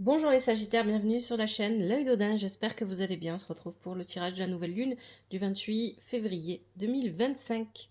Bonjour les Sagittaires, bienvenue sur la chaîne L'Œil d'Odin, j'espère que vous allez bien. On se retrouve pour le tirage de la nouvelle lune du 28 février 2025.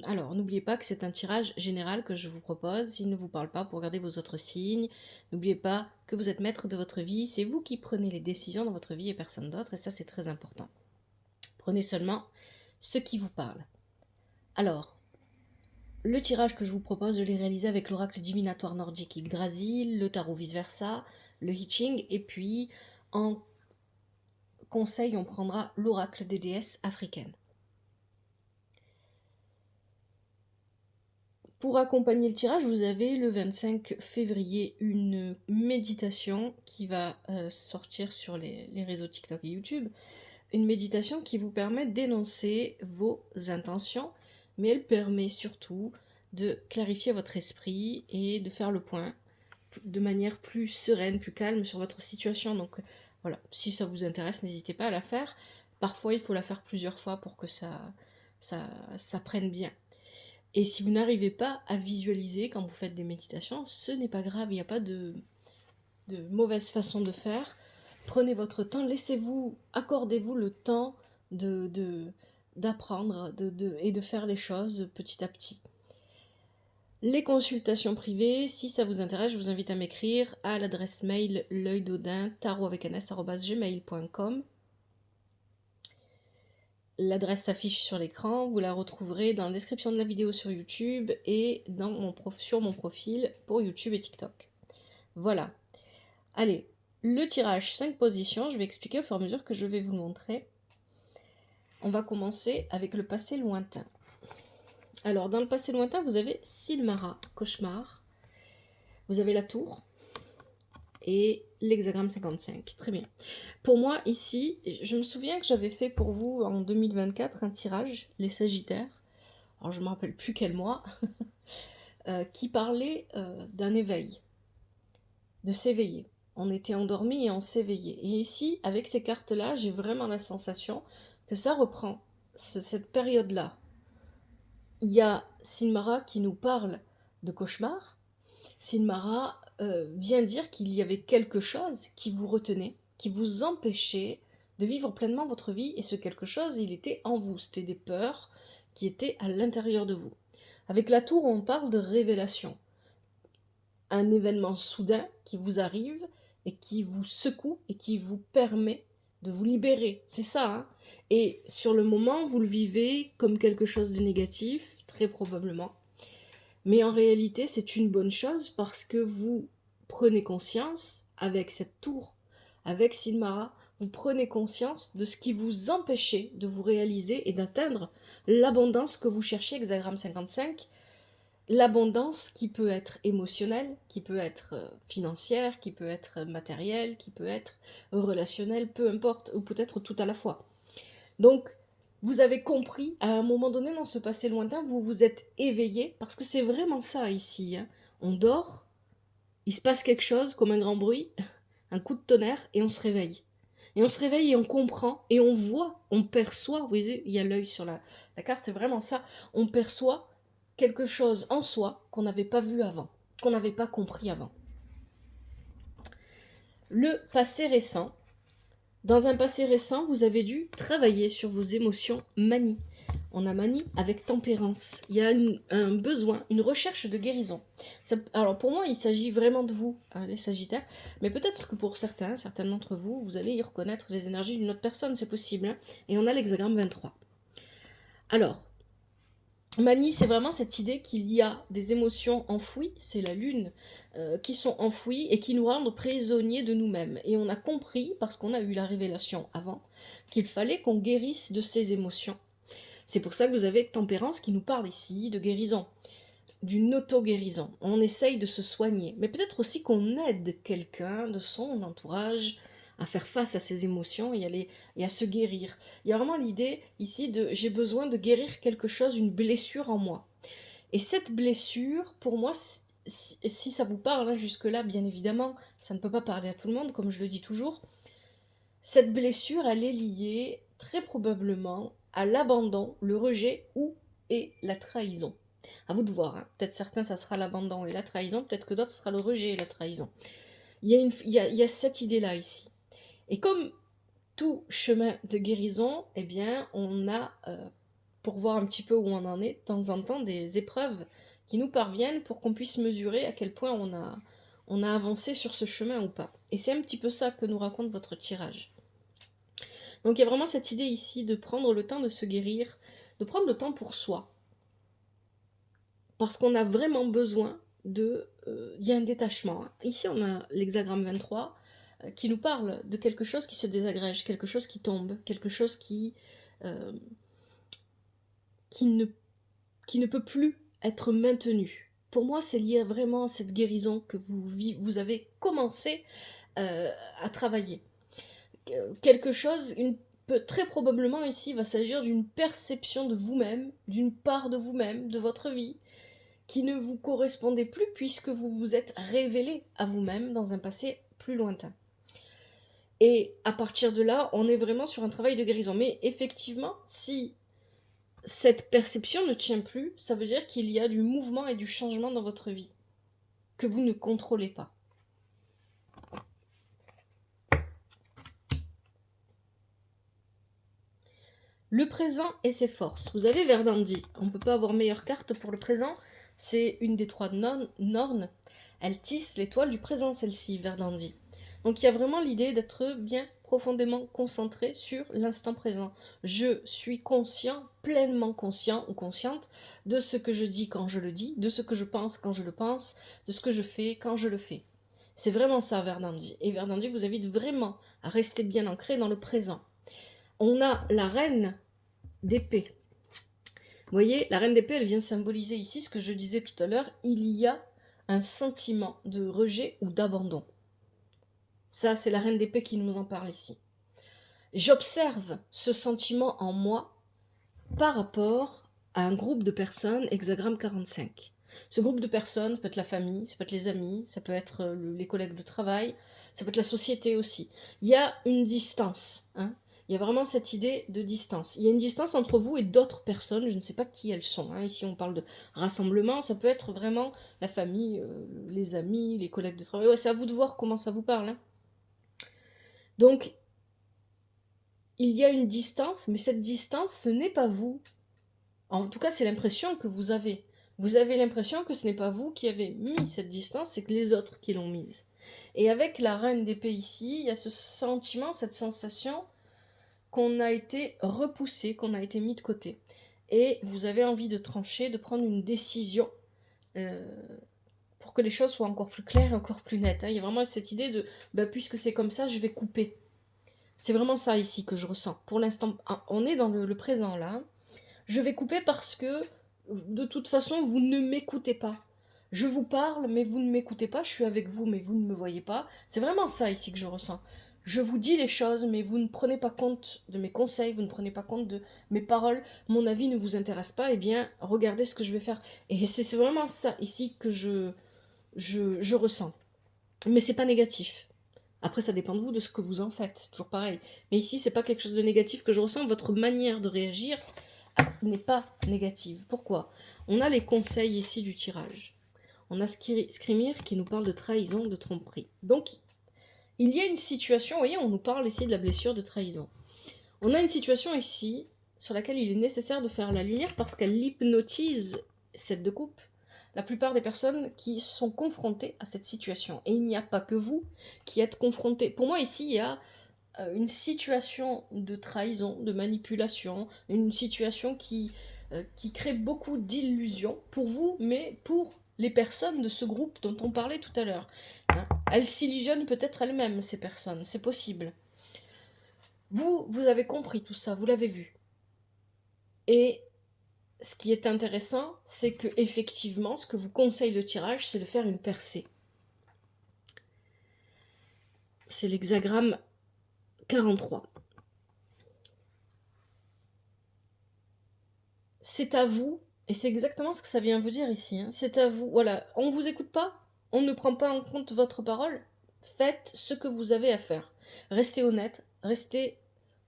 Alors, n'oubliez pas que c'est un tirage général que je vous propose. S'il ne vous parle pas, pour regarder vos autres signes. N'oubliez pas que vous êtes maître de votre vie, c'est vous qui prenez les décisions dans votre vie et personne d'autre, et ça c'est très important. Prenez seulement ce qui vous parle. Alors, le tirage que je vous propose, je l'ai réalisé avec l'oracle divinatoire nordique Yggdrasil, le tarot vice-versa, le I Ching, et puis en conseil, on prendra l'oracle des déesses africaines. Pour accompagner le tirage, vous avez le 25 février une méditation qui va sortir sur les réseaux TikTok et YouTube. Une méditation qui vous permet d'énoncer vos intentions, mais elle permet surtout de clarifier votre esprit et de faire le point de manière plus sereine, plus calme sur votre situation. Donc voilà, si ça vous intéresse, n'hésitez pas à la faire. Parfois, il faut la faire plusieurs fois pour que ça prenne bien. Et si vous n'arrivez pas à visualiser quand vous faites des méditations, ce n'est pas grave, il n'y a pas de mauvaise façon de faire. Prenez votre temps, laissez-vous, accordez-vous le temps d'apprendre et de faire les choses petit à petit. Les consultations privées, si ça vous intéresse, je vous invite à m'écrire à l'adresse mail l'œildodin tarot@gmail.com. L'adresse s'affiche sur l'écran, vous la retrouverez dans la description de la vidéo sur YouTube et sur mon profil pour YouTube et TikTok. Voilà. Allez, le tirage 5 positions, je vais expliquer au fur et à mesure que je vais vous le montrer. On va commencer avec le passé lointain. Alors, dans le passé lointain, vous avez Silmara, cauchemar. Vous avez la tour et l'hexagramme 55. Très bien. Pour moi, ici, je me souviens que j'avais fait pour vous en 2024 un tirage, les Sagittaires. Alors, je ne me rappelle plus quel mois, qui parlait d'un éveil, de s'éveiller. On était endormi et on s'éveillait. Et ici, avec ces cartes-là, j'ai vraiment la sensation que ça reprend cette période-là. Il y a Silmara qui nous parle de cauchemar. Silmara vient dire qu'il y avait quelque chose qui vous retenait, qui vous empêchait de vivre pleinement votre vie, et ce quelque chose, il était en vous. C'était des peurs qui étaient à l'intérieur de vous. Avec la tour, on parle de révélation. Un événement soudain qui vous arrive et qui vous secoue et qui vous permet de vous libérer. C'est ça, hein. Et sur le moment, vous le vivez comme quelque chose de négatif, très probablement. Mais en réalité, c'est une bonne chose parce que vous prenez conscience, avec cette tour, avec Silmara, vous prenez conscience de ce qui vous empêchait de vous réaliser et d'atteindre l'abondance que vous cherchez, hexagramme 55, l'abondance qui peut être émotionnelle, qui peut être financière, qui peut être matérielle, qui peut être relationnelle, peu importe, ou peut-être tout à la fois. Donc, vous avez compris, à un moment donné dans ce passé lointain, vous vous êtes éveillé, parce que c'est vraiment ça ici, hein. On dort, il se passe quelque chose comme un grand bruit, un coup de tonnerre, et on se réveille. Et on se réveille et on comprend, et on voit, on perçoit, vous voyez, il y a l'œil sur la carte, c'est vraiment ça, on perçoit quelque chose en soi qu'on n'avait pas vu avant, qu'on n'avait pas compris avant. Le passé récent. Dans un passé récent, vous avez dû travailler sur vos émotions manie. On a manie avec tempérance. Il y a un besoin, une recherche de guérison. Alors pour moi, il s'agit vraiment de vous, hein, les Sagittaires, mais peut-être que pour certains d'entre vous, vous allez y reconnaître les énergies d'une autre personne, c'est possible. Hein. Et on a l'hexagramme 23. Alors, manie, c'est vraiment cette idée qu'il y a des émotions enfouies, c'est la lune, qui sont enfouies et qui nous rendent prisonniers de nous-mêmes. Et on a compris, parce qu'on a eu la révélation avant, qu'il fallait qu'on guérisse de ces émotions. C'est pour ça que vous avez Tempérance qui nous parle ici de guérison, d'une auto-guérison. On essaye de se soigner, mais peut-être aussi qu'on aide quelqu'un de son entourage à faire face à ses émotions et à se guérir. Il y a vraiment l'idée ici de j'ai besoin de guérir quelque chose, une blessure en moi. Et cette blessure, pour moi, si ça vous parle, hein, jusque-là, bien évidemment, ça ne peut pas parler à tout le monde, comme je le dis toujours, cette blessure, elle est liée très probablement à l'abandon, le rejet et la trahison. À vous de voir, hein. Peut-être certains, ça sera l'abandon et la trahison, peut-être que d'autres, ce sera le rejet et la trahison. il y a cette idée-là ici. Et comme tout chemin de guérison, eh bien, on a, pour voir un petit peu où on en est, de temps en temps, des épreuves qui nous parviennent pour qu'on puisse mesurer à quel point on a avancé sur ce chemin ou pas. Et c'est un petit peu ça que nous raconte votre tirage. Donc il y a vraiment cette idée ici de prendre le temps de se guérir, de prendre le temps pour soi. Parce qu'on a vraiment besoin de... Il y a un détachement. Ici on a l'hexagramme 23 qui nous parle de quelque chose qui se désagrège, quelque chose qui tombe, quelque chose qui ne peut plus être maintenu. Pour moi, c'est lié vraiment à cette guérison que vous avez commencé à travailler. Quelque chose, très probablement ici, va s'agir d'une perception de vous-même, d'une part de vous-même, de votre vie, qui ne vous correspondait plus puisque vous vous êtes révélé à vous-même dans un passé plus lointain. Et à partir de là, on est vraiment sur un travail de guérison. Mais effectivement, si cette perception ne tient plus, ça veut dire qu'il y a du mouvement et du changement dans votre vie que vous ne contrôlez pas. Le présent et ses forces. Vous avez Verdandi. On ne peut pas avoir meilleure carte pour le présent. C'est une des 3 Nornes. Elle tisse l'étoile du présent, celle-ci, Verdandi. Donc il y a vraiment l'idée d'être bien profondément concentré sur l'instant présent. Je suis conscient, pleinement conscient ou consciente de ce que je dis quand je le dis, de ce que je pense quand je le pense, de ce que je fais quand je le fais. C'est vraiment ça, Verdandi. Et Verdandi vous invite vraiment à rester bien ancré dans le présent. On a la reine d'épée. Vous voyez, la reine d'épée, elle vient symboliser ici ce que je disais tout à l'heure, il y a un sentiment de rejet ou d'abandon. Ça, c'est la reine d'épée qui nous en parle ici. J'observe ce sentiment en moi par rapport à un groupe de personnes, hexagramme 45. Ce groupe de personnes, ça peut être la famille, ça peut être les amis, ça peut être les collègues de travail, ça peut être la société aussi. Il y a une distance, hein. Il y a vraiment cette idée de distance. Il y a une distance entre vous et d'autres personnes, je ne sais pas qui elles sont. Hein. Ici, on parle de rassemblement, ça peut être vraiment la famille, les amis, les collègues de travail. Ouais, c'est à vous de voir comment ça vous parle. Hein. Donc, il y a une distance, mais cette distance, ce n'est pas vous. En tout cas, c'est l'impression que vous avez. Vous avez l'impression que ce n'est pas vous qui avez mis cette distance, c'est que les autres qui l'ont mise. Et avec la reine d'épée ici, il y a ce sentiment, cette sensation qu'on a été repoussé, qu'on a été mis de côté. Et vous avez envie de trancher, de prendre une décision pour que les choses soient encore plus claires, encore plus nettes. Hein. Il y a vraiment cette idée de, puisque c'est comme ça, je vais couper. C'est vraiment ça ici que je ressens. Pour l'instant, on est dans le présent là. Je vais couper parce que, de toute façon, vous ne m'écoutez pas. Je vous parle, mais vous ne m'écoutez pas. Je suis avec vous, mais vous ne me voyez pas. C'est vraiment ça ici que je ressens. Je vous dis les choses, mais vous ne prenez pas compte de mes conseils, vous ne prenez pas compte de mes paroles. Mon avis ne vous intéresse pas, eh bien, regardez ce que je vais faire. Et c'est vraiment ça ici que je ressens. Mais c'est pas négatif. Après, ça dépend de vous, de ce que vous en faites. Toujours pareil. Mais ici, c'est pas quelque chose de négatif que je ressens. Votre manière de réagir n'est pas négative. Pourquoi? On a les conseils ici du tirage. On a Skrimir qui nous parle de trahison, de tromperie. Donc, il y a une situation, vous voyez, on nous parle ici de la blessure de trahison. On a une situation ici sur laquelle il est nécessaire de faire la lumière parce qu'elle hypnotise cette de coupe la plupart des personnes qui sont confrontées à cette situation. Et il n'y a pas que vous qui êtes confrontés. Pour moi, ici, il y a une situation de trahison, de manipulation, une situation qui crée beaucoup d'illusions pour vous, mais pour les personnes de ce groupe dont on parlait tout à l'heure. Hein. Elles s'illusionnent peut-être elles-mêmes, ces personnes, c'est possible. Vous avez compris tout ça, vous l'avez vu. Et ce qui est intéressant, c'est que effectivement, ce que vous conseille le tirage, c'est de faire une percée. C'est l'hexagramme 43. C'est à vous, et c'est exactement ce que ça vient vous dire ici, hein. C'est à vous, voilà, on ne vous écoute pas, on ne prend pas en compte votre parole, faites ce que vous avez à faire. Restez honnête, restez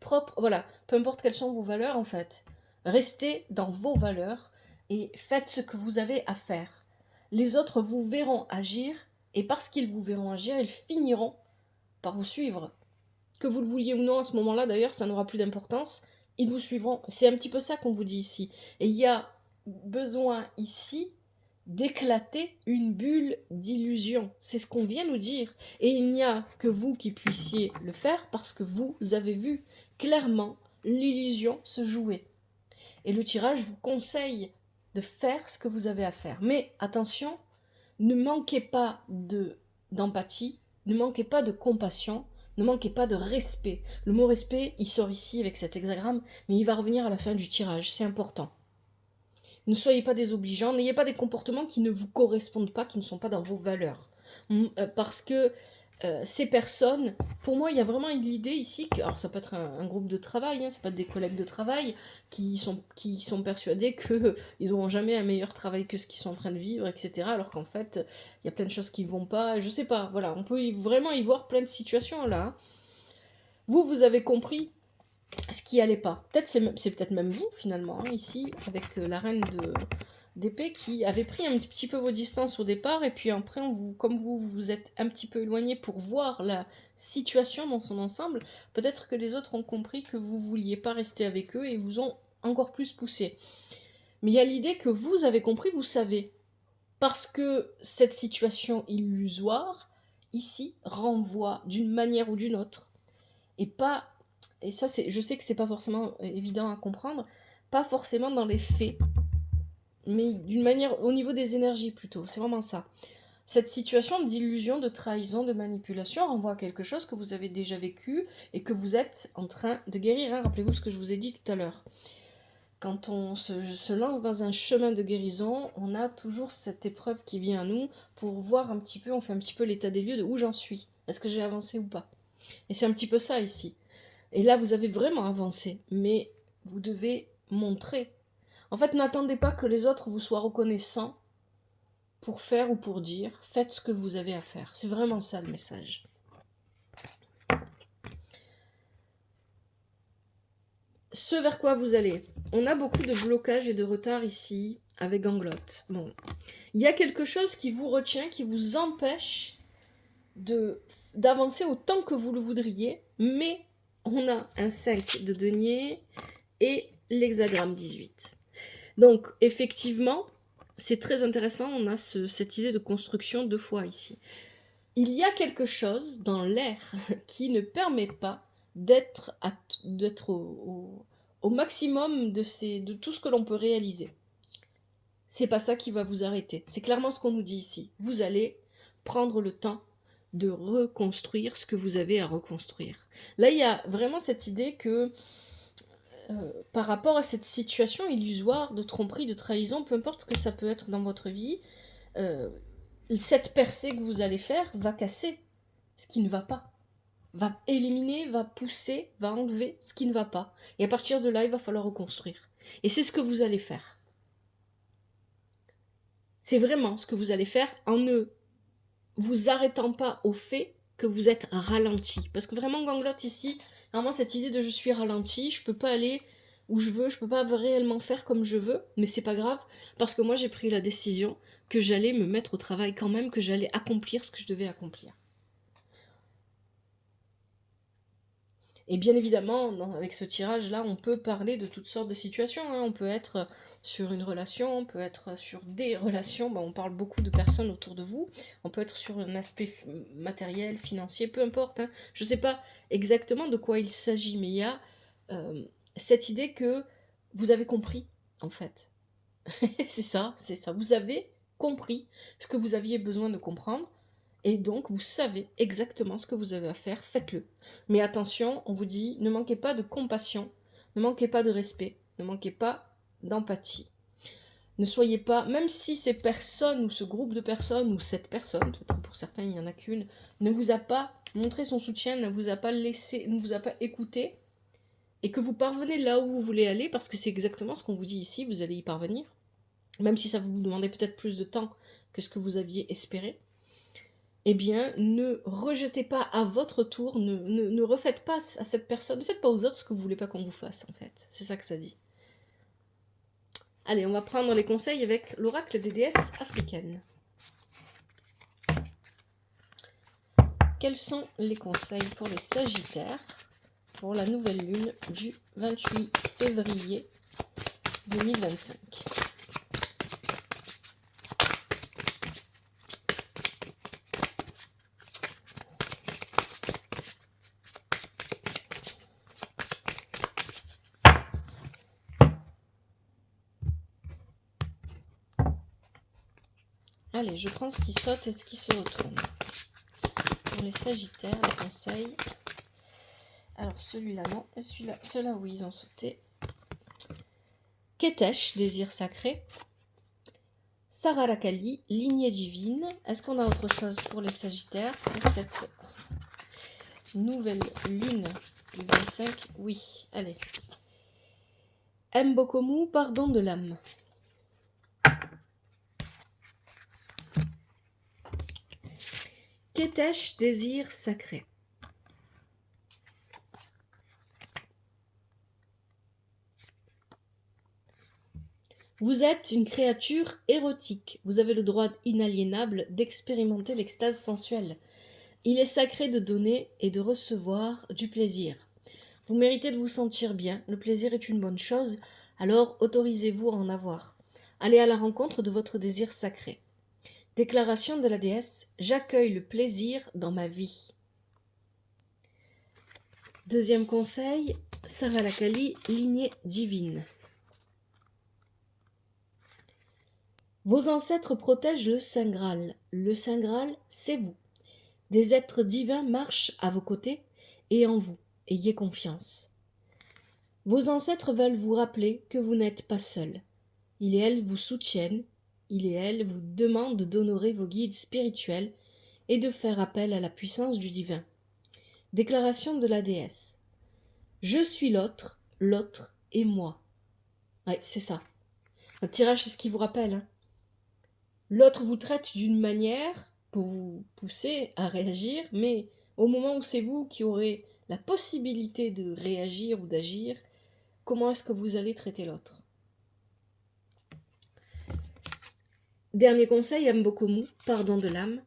propre, voilà, peu importe quelles sont vos valeurs en fait. Restez dans vos valeurs et faites ce que vous avez à faire. Les autres vous verront agir Et parce qu'ils vous verront agir, ils finiront par vous suivre. Que vous le vouliez ou non à ce moment-là, d'ailleurs, ça n'aura plus d'importance. Ils vous suivront. C'est un petit peu ça qu'on vous dit ici. Et il y a besoin ici d'éclater une bulle d'illusion. C'est ce qu'on vient nous dire. Et il n'y a que vous qui puissiez le faire parce que vous avez vu clairement l'illusion se jouer. Et le tirage vous conseille de faire ce que vous avez à faire. Mais attention, ne manquez pas d'empathie, ne manquez pas de compassion, ne manquez pas de respect. Le mot respect, il sort ici avec cet hexagramme, mais il va revenir à la fin du tirage, c'est important. Ne soyez pas désobligeants, n'ayez pas des comportements qui ne vous correspondent pas, qui ne sont pas dans vos valeurs. Parce que ces personnes, pour moi, il y a vraiment l'idée ici que, alors ça peut être un groupe de travail, hein, ça peut être des collègues de travail qui sont persuadés qu'ils n'auront jamais un meilleur travail que ce qu'ils sont en train de vivre, etc. Alors qu'en fait, il y a plein de choses qui ne vont pas, je sais pas, voilà, on peut vraiment y voir plein de situations là. Vous avez compris ce qui allait pas. Peut-être c'est peut-être même vous finalement, hein, ici, avec la reine d'épée qui avait pris un petit peu vos distances au départ, et puis après, comme vous êtes un petit peu éloigné pour voir la situation dans son ensemble, peut-être que les autres ont compris que vous vouliez pas rester avec eux et vous ont encore plus poussé. Mais il y a l'idée que vous avez compris, vous savez, parce que cette situation illusoire, ici, renvoie d'une manière ou d'une autre, et pas, et ça je sais que c'est pas forcément évident à comprendre, pas forcément dans les faits, mais d'une manière au niveau des énergies plutôt, c'est vraiment ça. Cette situation d'illusion, de trahison, de manipulation renvoie à quelque chose que vous avez déjà vécu et que vous êtes en train de guérir. Hein. Rappelez-vous ce que je vous ai dit tout à l'heure. Quand on se lance dans un chemin de guérison, on a toujours cette épreuve qui vient à nous pour voir un petit peu, on fait un petit peu l'état des lieux de où j'en suis. Est-ce que j'ai avancé ou pas? Et c'est un petit peu ça ici. Et là, vous avez vraiment avancé, mais vous devez montrer. En fait, n'attendez pas que les autres vous soient reconnaissants pour faire ou pour dire. Faites ce que vous avez à faire. C'est vraiment ça le message. Ce vers quoi vous allez. On a beaucoup de blocages et de retard ici avec Ganglotte. Bon. Il y a quelque chose qui vous retient, qui vous empêche d'avancer autant que vous le voudriez, mais on a un 5 de denier et l'hexagramme 18. Donc, effectivement, c'est très intéressant, on a cette idée de construction 2 fois ici. Il y a quelque chose dans l'air qui ne permet pas d'être au maximum de tout ce que l'on peut réaliser. C'est pas ça qui va vous arrêter. C'est clairement ce qu'on nous dit ici. Vous allez prendre le temps de reconstruire ce que vous avez à reconstruire. Là, il y a vraiment cette idée que par rapport à cette situation illusoire de tromperie, de trahison, peu importe ce que ça peut être dans votre vie, cette percée que vous allez faire va casser ce qui ne va pas, va éliminer, va pousser, va enlever ce qui ne va pas. Et à partir de là, il va falloir reconstruire. Et c'est ce que vous allez faire. C'est vraiment ce que vous allez faire en ne vous arrêtant pas au fait que vous êtes ralenti. Parce que vraiment, Ganglotte ici, vraiment cette idée de je suis ralenti, je peux pas aller où je veux, je peux pas réellement faire comme je veux, mais c'est pas grave, parce que moi j'ai pris la décision que j'allais me mettre au travail quand même, que j'allais accomplir ce que je devais accomplir. Et bien évidemment, avec ce tirage-là, on peut parler de toutes sortes de situations. Hein. On peut être sur une relation, on peut être sur des relations. On parle beaucoup de personnes autour de vous. On peut être sur un aspect matériel, financier, peu importe. Hein. Je ne sais pas exactement de quoi il s'agit, mais il y a cette idée que vous avez compris, en fait. c'est ça. Vous avez compris ce que vous aviez besoin de comprendre. Et donc, vous savez exactement ce que vous avez à faire, faites-le. Mais attention, on vous dit, ne manquez pas de compassion, ne manquez pas de respect, ne manquez pas d'empathie. Ne soyez pas, même si ces personnes, ou ce groupe de personnes, ou cette personne, peut-être que pour certains il n'y en a qu'une, ne vous a pas montré son soutien, ne vous a pas laissé, ne vous a pas écouté, et que vous parvenez là où vous voulez aller, parce que c'est exactement ce qu'on vous dit ici, vous allez y parvenir, même si ça vous demandait peut-être plus de temps que ce que vous aviez espéré. Eh bien, ne rejetez pas à votre tour, ne refaites pas à cette personne, ne faites pas aux autres ce que vous voulez pas qu'on vous fasse, en fait. C'est ça que ça dit. Allez, on va prendre les conseils avec l'oracle des déesses africaines. quels sont les conseils pour les Sagittaires pour la nouvelle lune du 28 février 2025? Allez, je prends ce qui saute et ce qui se retourne. Pour les Sagittaires, les conseils. Alors, celui-là, non. Et celui-là, ceux-là, oui, ils ont sauté. Ketesh, désir sacré. Sararakali, lignée divine. Est-ce qu'on a autre chose pour les Sagittaires pour cette nouvelle lune du 25? Oui, allez. Mbokomu, pardon de l'âme. Ketesh, désir sacré. Vous êtes une créature érotique. Vous avez le droit inaliénable d'expérimenter l'extase sensuelle. Il est sacré de donner et de recevoir du plaisir. Vous méritez de vous sentir bien. Le plaisir est une bonne chose, alors autorisez-vous à en avoir. Allez à la rencontre de votre désir sacré. Déclaration de la déesse, j'accueille le plaisir dans ma vie. Deuxième conseil, Sararakali, lignée divine. Vos ancêtres protègent le Saint Graal. Le Saint Graal, c'est vous. Des êtres divins marchent à vos côtés et en vous. Ayez confiance. Vos ancêtres veulent vous rappeler que vous n'êtes pas seul. Ils et elles vous soutiennent. Ils et elles vous demandent d'honorer vos guides spirituels et de faire appel à la puissance du divin. Déclaration de la déesse. Je suis l'autre est moi. Ouais, c'est ça. Un tirage, c'est ce qui vous rappelle, hein. L'autre vous traite d'une manière pour vous pousser à réagir, mais au moment où c'est vous qui aurez la possibilité de réagir ou d'agir, comment est-ce que vous allez traiter l'autre? Dernier conseil, Mbokomu, pardon de l'âme.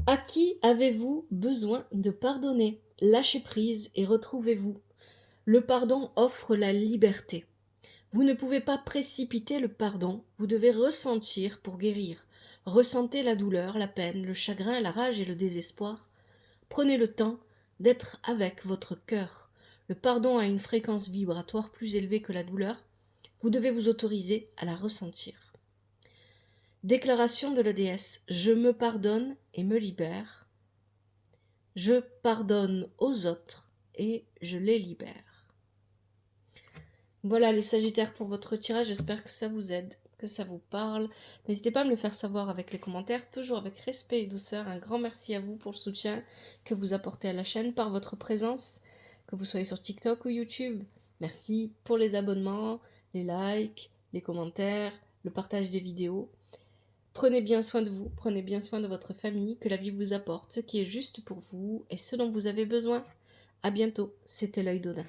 À qui avez-vous besoin de pardonner? Lâchez prise et retrouvez-vous. Le pardon offre la liberté. Vous ne pouvez pas précipiter le pardon, vous devez ressentir pour guérir. Ressentez la douleur, la peine, le chagrin, la rage et le désespoir. Prenez le temps d'être avec votre cœur. Le pardon a une fréquence vibratoire plus élevée que la douleur. Vous devez vous autoriser à la ressentir. Déclaration de la déesse. Je me pardonne et me libère. Je pardonne aux autres et je les libère. Voilà les Sagittaires pour votre tirage. J'espère que ça vous aide, que ça vous parle. N'hésitez pas à me le faire savoir avec les commentaires, toujours avec respect et douceur. Un grand merci à vous pour le soutien que vous apportez à la chaîne par votre présence, que vous soyez sur TikTok ou YouTube. Merci pour les abonnements, les likes, les commentaires, le partage des vidéos. Prenez bien soin de vous, prenez bien soin de votre famille, que la vie vous apporte ce qui est juste pour vous et ce dont vous avez besoin. À bientôt, c'était l'œil d'Odin.